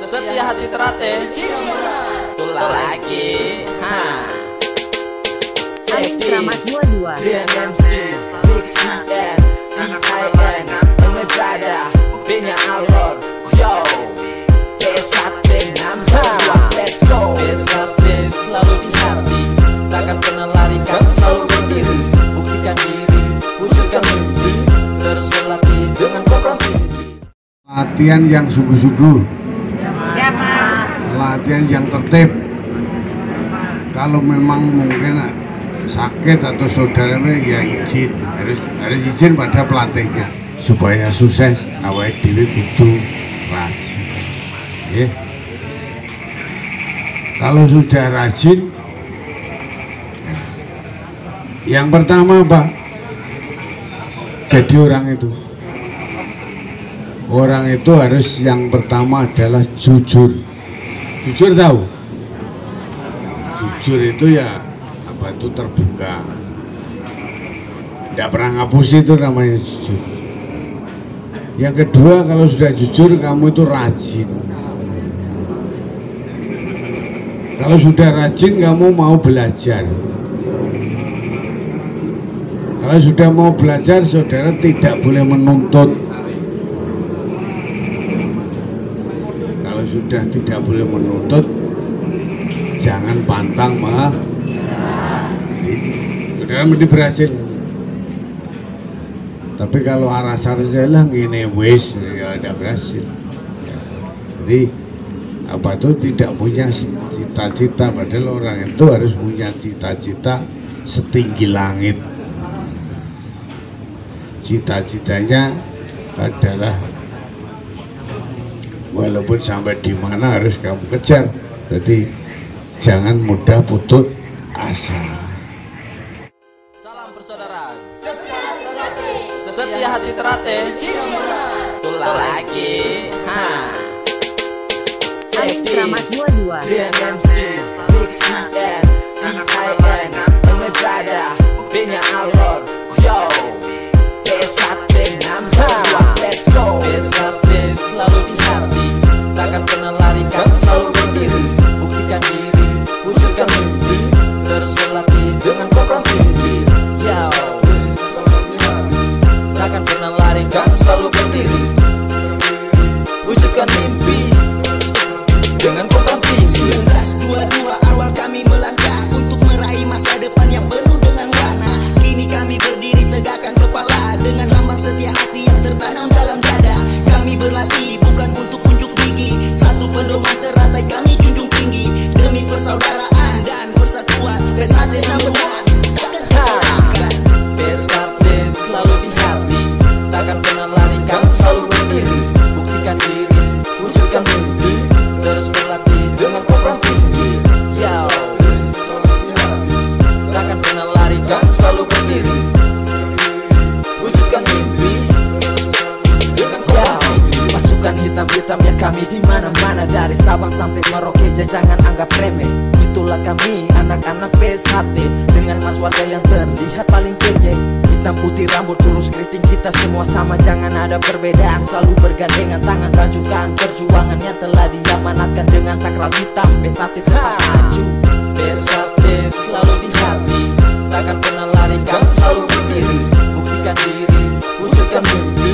Setia hati terate, tulah lagi. Drama 22 DMC, Big CN, CIN, and my brother, Benya Alor, yo. B1 let's go. B1 selalu di hati, takkan pernah larikan, selalu berdiri. Buktikan diri, wujudkan mimpi, terus berlatih dengan kokoh tinggi. Latihan yang sungguh-sungguh, latihan yang tertib. Kalau memang mungkin sakit atau saudaranya ya izin, harus izin pada pelatihnya supaya sukses. Awake dhewe kudu rajin. Kalau sudah rajin, yang pertama apa? Jadi orang itu harus yang pertama adalah jujur. Jujur tahu? Jujur itu ya apa itu terbuka. Tidak pernah ngapus, itu namanya jujur. Yang kedua, kalau sudah jujur kamu itu rajin. Kalau sudah rajin kamu mau belajar. Kalau sudah mau belajar, saudara tidak boleh menuntut. Kalau sudah tidak boleh menuntut, jangan pantang saudara mesti berhasil. Tapi kalau arah-arahnya lah gini wis, ya tidak berhasil. Jadi apa itu tidak punya cita-cita, padahal orang itu harus punya cita-cita setinggi langit. Cita-citanya adalah walaupun sampai di mana harus kamu kejar. Jadi jangan mudah putus asa. Salam persaudaraan, setia hati terate, tulah lagi. Drama 22 DMC, Big CN, CIN, and my brother, Benya Alor, yo. B1 let's go. B1 selalu di hati, takkan pernah larikan, selalu berdiri. Buktikan diri, wujudkan mimpi, terus berlatih dengan kokoh tinggi. Yo, takkan pernah larikan, selalu berdiri. Wujudkan mimpi dengan kokoh tinggi. 1922 awal kami melangkah untuk meraih masa depan yang penuh dengan warna. Kini kami berdiri tegakkan kepala dengan lambang setia hati yang tertanam dalam dada. Kami berlatih bukan untuk unjuk gigi, satu pedoman teratai kami junjung tinggi. Demi persaudaraan dan persatuan, B1 number one, takkan terkalahkan. B1 selalu di hati, takkan pernah larikan, selalu berdiri. Buktikan diri, wujudkan mimpi, terus berlatih dengan kokoh tinggi. Yo, takkan pernah larikan, selalu berdiri. Wujudkan mimpi dengan kokoh tinggi. Pasukan hitam-hitam ya kami di mana-mana, dari Sabang sampai Merauke, jangan anggap remeh. Itulah kami anak-anak B1 dengan mas warga yang terlihat paling kece. Hitam putih rambut lurus keriting, kita semua sama, jangan ada perbedaan. Selalu bergandengan tangan, lanjutkan perjuangan yang telah diamanatkan dengan sakral hitam. B1 tetap maju. B1 selalu di hati, takkan pernah larikan, selalu berdiri. Buktikan diri, wujudkan mimpi,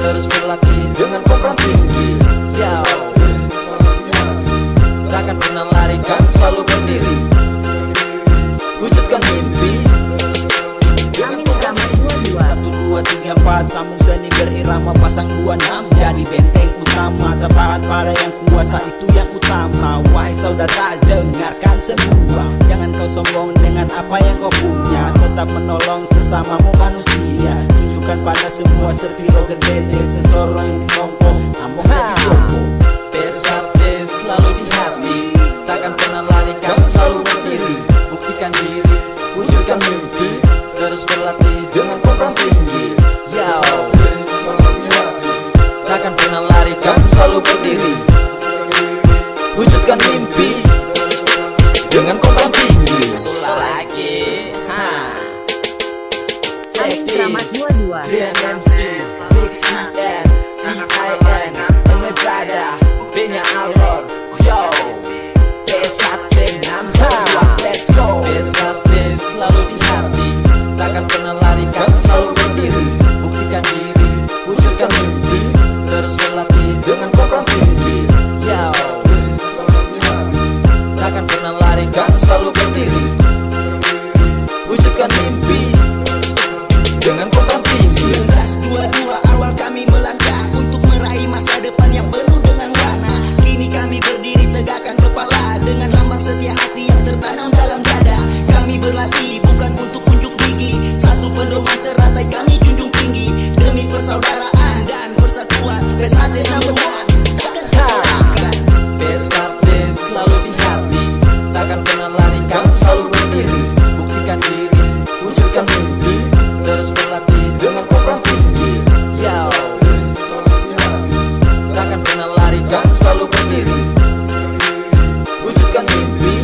terus berlatih dengan kokoh tinggi. Yo, takkan pernah larikan, selalu berdiri. Wujudkan mimpi. 1, 2, 3, 4 sambung seni berirama, pasang 26 jadi benteng utama. Tepat pada yang kuasa, itu yang utama. Wahai saudara, dengarkan semua, jangan kau sombong dengan apa yang kau punya. Tetap menolong sesamamu manusia. Tunjukkan pada semua sepiro gede, sesoro yang ditongkong, ambok lagi joko. larikan, selalu berdiri. Wujudkan mimpi dengan komparan tinggi. Ulang lagi, Alif Kramat 22. DMC, Big CN, CIN, and my brother, Benya Alor, yo. P1 let's go. P1 selalu di hati, takkan pernah larikan, selalu berdiri. Buktikan diri, wujudkan mimpi, terus berlatih dengan komparan tinggi. Yo, takkan pernah larikan, selalu berdiri. Wujudkan mimpi dengan komparan tinggi. 1922 awal kami melangkah untuk meraih masa depan yang penuh dengan warna. Kini kami berdiri tegakkan kepala dengan lambang setia hati yang tertanam dalam dada. Kami berlatih bukan untuk unjuk gigi, satu pedoman teratai kami junjung tinggi. Demi persaudaraan dan persatuan, P1 number one, takkan terkalahkan. P1 selalu di hati, takkan pernah larikan, selalu berdiri. Buktikan diri, wujudkan mimpi, terus berlatih dengan komparan tinggi. Yo, takkan pernah larikan, selalu berdiri. Wujudkan mimpi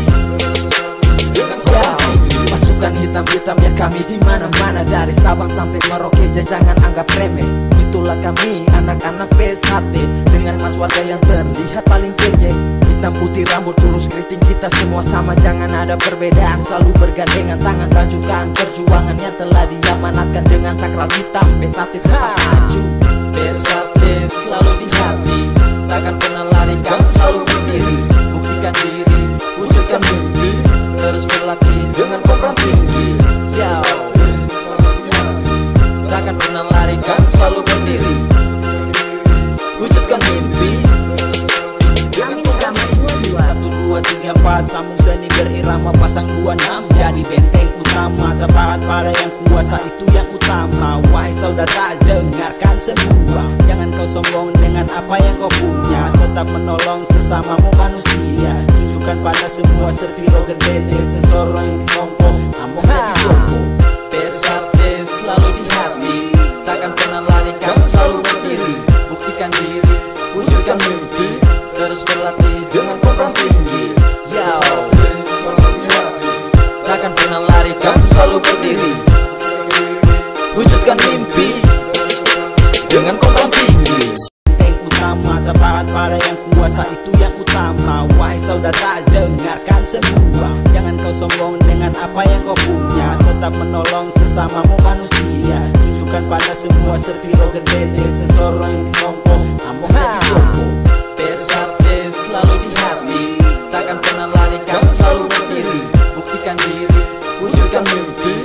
dengan komparan tinggi. Pasukan hitam-hitam ya kami di mana-mana, dari Sabang sampai Merauke, jangan anggap remeh. Itulah kami anak-anak P1 dengan mas warga yang terlihat paling kece. Hitam putih rambut lurus keriting, kita semua sama, jangan ada perbedaan. Selalu bergandengan tangan, lanjutkan perjuangan yang telah diamanatkan dengan sakral hitam. P1 tetap maju, P1 selalu di hati, takkan pernah larikan, selalu berdiri. Buktikan diri, wujudkan mimpi, terus berlatih dengan komparan tinggi. Yo, takkan pernah larikan, selalu berdiri. Wujudkan mimpi dengan Amin Kramat 22. 1, 2, 3, 4 sambung seni berirama pasang 26 jadi benteng utama, tepat pada yang kuasa itu yang utama. Wahai saudara, dengarkan semua, jangan kau sombong dengan apa yang kau punya, tetap menolong sesamamu manusia. Tunjukkan pada semua serpiro gede sesoro yang ditompo ambong jadi jompo. P1 selalu di hati, takkan pernah larikan, selalu berdiri. Buktikan diri, wujudkan mimpi, terus berlatih dengan komparan tinggi. Yo, takkan pernah larikan, selalu berdiri. Wujudkan mimpi dengan komparan tinggi. Benteng utama, tepat pada yang kuasa itu yang utama. Wahai saudara, dengarkan semua, jangan kau sombong dengan apa yang kau punya, tetap menolong sesamamu manusia. Tunjukkan pada semua serpiro gede sesoro yang ditompo ambong jadi jompo. P1 selalu di hati, takkan pernah larikan, selalu berdiri. Buktikan diri, wujudkan mimpi,